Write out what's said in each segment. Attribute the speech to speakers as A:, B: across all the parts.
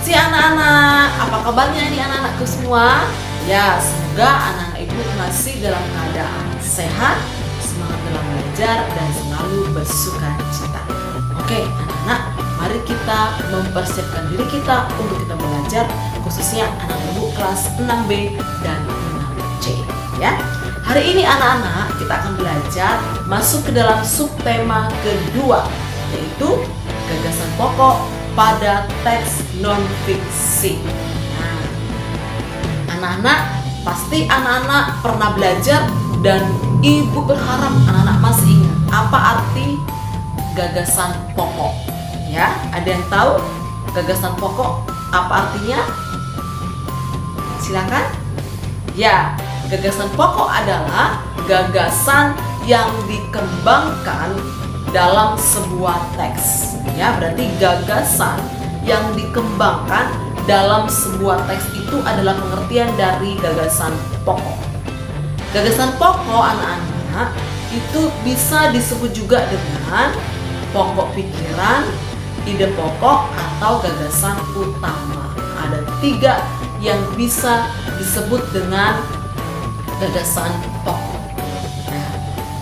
A: kasih anak-anak. Apa kabarnya nih anak-anakku semua? Ya, semoga anak-anak ibu masih dalam keadaan sehat, semangat dalam belajar, dan selalu bersukacita. Oke, anak-anak, mari kita mempersiapkan diri kita untuk kita belajar, khususnya anak ibu kelas 6B dan 6C. Ya, hari ini anak-anak kita akan belajar masuk ke dalam subtema kedua, yaitu gagasan pokok pada teks non-fiksi. Nah, anak-anak, pasti anak-anak pernah belajar dan ibu berharap anak-anak masih ingat apa arti gagasan pokok. Ya, ada yang tahu gagasan pokok apa artinya? Silakan. Ya, gagasan pokok adalah gagasan yang dikembangkan dalam sebuah teks. Ya, berarti gagasan yang dikembangkan dalam sebuah teks itu adalah pengertian dari gagasan pokok. Gagasan pokok anak-anak itu bisa disebut juga dengan pokok pikiran, ide pokok, atau gagasan utama. Ada 3 yang bisa disebut dengan gagasan pokok. Nah,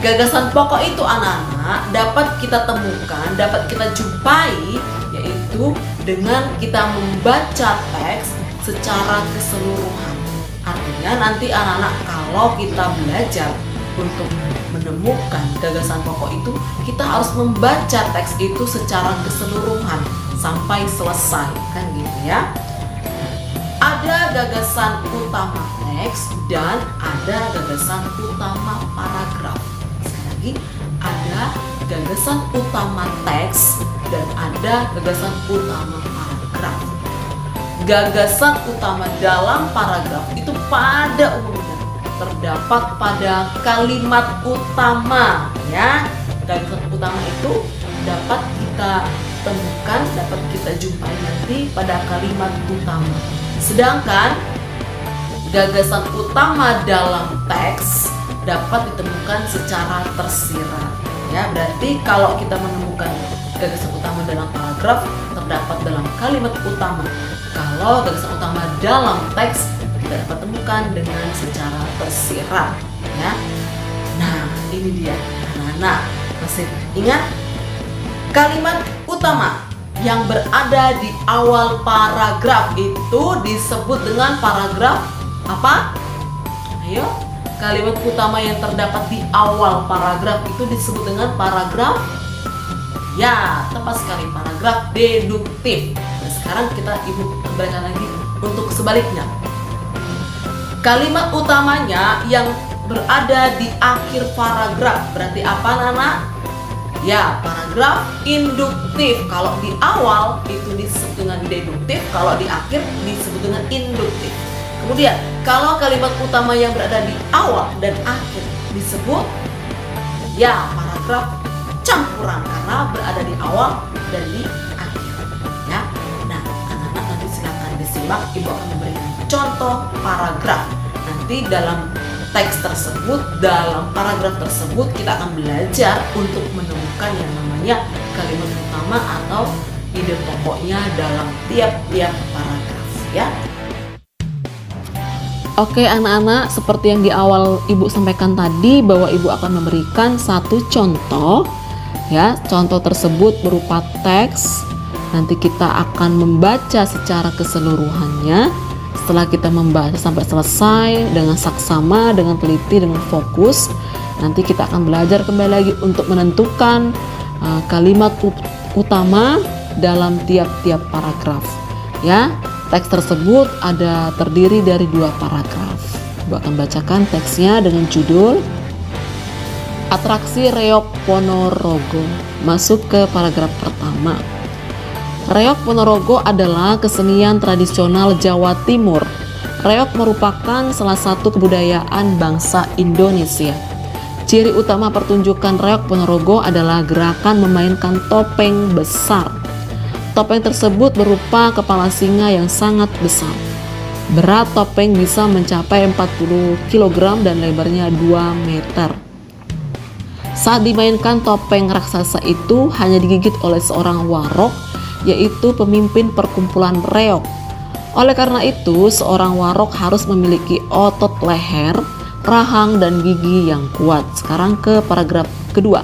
A: gagasan pokok itu anak-anak dapat kita temukan, dapat kita jumpai, yaitu dengan kita membaca teks secara keseluruhan. Artinya nanti anak-anak kalau kita belajar untuk menemukan gagasan pokok itu, kita harus membaca teks itu secara keseluruhan sampai selesai, kan gitu ya. Ada gagasan utama teks dan ada gagasan utama paragraf. Sekali lagi, ada gagasan utama teks dan ada gagasan utama paragraf. Gagasan utama dalam paragraf itu pada umumnya terdapat pada kalimat utama, ya. Gagasan utama itu dapat kita temukan, dapat kita jumpai nanti pada kalimat utama. Sedangkan gagasan utama dalam teks dapat ditemukan secara tersirat. Ya, berarti kalau kita menemukan gagasan utama dalam paragraf terdapat dalam kalimat utama. Kalau gagasan utama dalam teks kita dapat temukan dengan secara tersirat, ya. Nah, ini dia anak-anak, masih ingat kalimat utama yang berada di awal paragraf itu disebut dengan paragraf apa? Ayo, kalimat utama yang terdapat di awal paragraf itu disebut dengan paragraf, ya, tepat sekali, paragraf deduktif. Nah, sekarang ibu berikan lagi untuk sebaliknya. Kalimat utamanya yang berada di akhir paragraf berarti apa, Nana? Ya, paragraf induktif. Kalau di awal itu disebut dengan deduktif, kalau di akhir disebut dengan induktif. Kemudian, kalau kalimat utama yang berada di awal dan akhir disebut, ya, paragraf campuran karena berada di awal dan di akhir. Ya, nah, anak-anak nanti silakan disimak. Ibu akan memberikan contoh paragraf. Nanti dalam teks tersebut, dalam paragraf tersebut kita akan belajar untuk menemukan yang namanya kalimat utama atau ide pokoknya dalam tiap-tiap paragraf, ya. Oke anak-anak, seperti yang di awal ibu sampaikan tadi bahwa ibu akan memberikan satu contoh, ya. Contoh tersebut berupa teks. Nanti kita akan membaca secara keseluruhannya. Setelah kita membaca sampai selesai dengan saksama, dengan teliti, dengan fokus, nanti kita akan belajar kembali lagi untuk menentukan kalimat utama dalam tiap-tiap paragraf. Ya, teks tersebut terdiri dari 2 paragraf. Ibu akan bacakan teksnya dengan judul Atraksi Reok Ponorogo. Masuk ke paragraf pertama. Reok Ponorogo adalah kesenian tradisional Jawa Timur. Reok merupakan salah satu kebudayaan bangsa Indonesia. Ciri utama pertunjukan Reok Ponorogo adalah gerakan memainkan topeng besar. Topeng tersebut berupa kepala singa yang sangat besar. Berat topeng bisa mencapai 40 kg dan lebarnya 2 meter. Saat dimainkan, topeng raksasa itu hanya digigit oleh seorang warok, yaitu pemimpin perkumpulan reok. Oleh karena itu, seorang warok harus memiliki otot leher, rahang, dan gigi yang kuat. Sekarang ke paragraf kedua.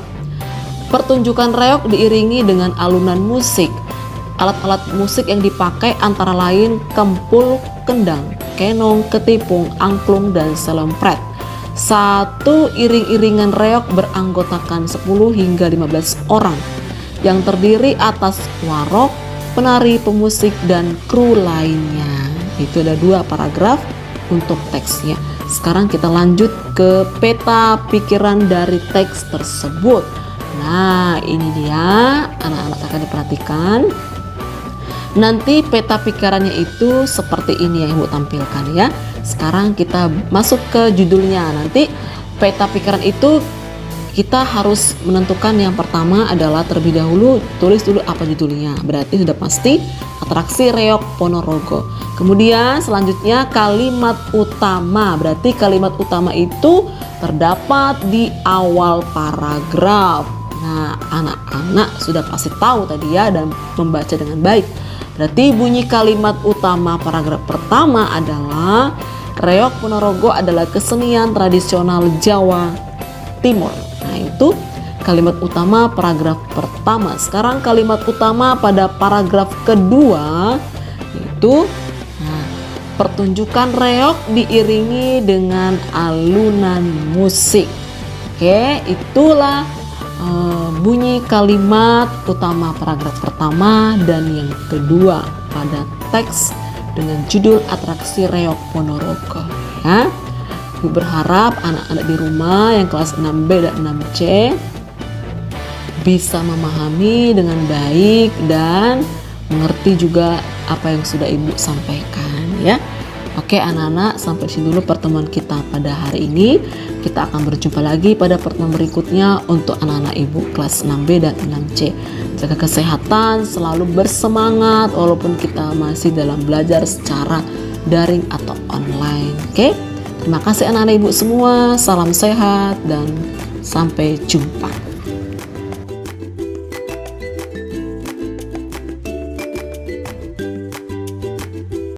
A: Pertunjukan reog diiringi dengan alunan musik. Alat-alat musik yang dipakai antara lain kempul, kendang, kenong, ketipung, angklung, dan selempret. Satu iring-iringan reog beranggotakan 10 hingga 15 orang yang terdiri atas warok, penari, pemusik, dan kru lainnya. Itu ada 2 paragraf untuk teksnya. Sekarang kita lanjut ke peta pikiran dari teks tersebut. Nah, ini dia anak-anak akan diperhatikan. Nanti peta pikirannya itu seperti ini yang Ibu tampilkan ya. Sekarang kita masuk ke judulnya. Nanti peta pikiran itu kita harus menentukan yang pertama adalah terlebih dahulu tulis dulu apa judulnya. Berarti sudah pasti atraksi reog Ponorogo. Kemudian selanjutnya kalimat utama. Berarti kalimat utama itu terdapat di awal paragraf. Nah, anak-anak sudah pasti tahu tadi ya dan membaca dengan baik. Berarti bunyi kalimat utama paragraf pertama adalah reog Ponorogo adalah kesenian tradisional Jawa Timur. Nah, itu kalimat utama paragraf pertama. Sekarang kalimat utama pada paragraf kedua itu pertunjukan reog diiringi dengan alunan musik. Oke, itulah bunyi kalimat utama paragraf pertama dan yang kedua pada teks dengan judul atraksi reog Ponorogo ya. Ibu berharap anak-anak di rumah yang kelas 6B dan 6C bisa memahami dengan baik dan mengerti juga apa yang sudah Ibu sampaikan ya. Oke anak-anak, sampai sini dulu pertemuan kita pada hari ini. Kita akan berjumpa lagi pada pertemuan berikutnya untuk anak-anak Ibu kelas 6B dan 6C. Jaga kesehatan, selalu bersemangat walaupun kita masih dalam belajar secara daring atau online. Oke, terima kasih anak-anak Ibu semua. Salam sehat dan sampai jumpa.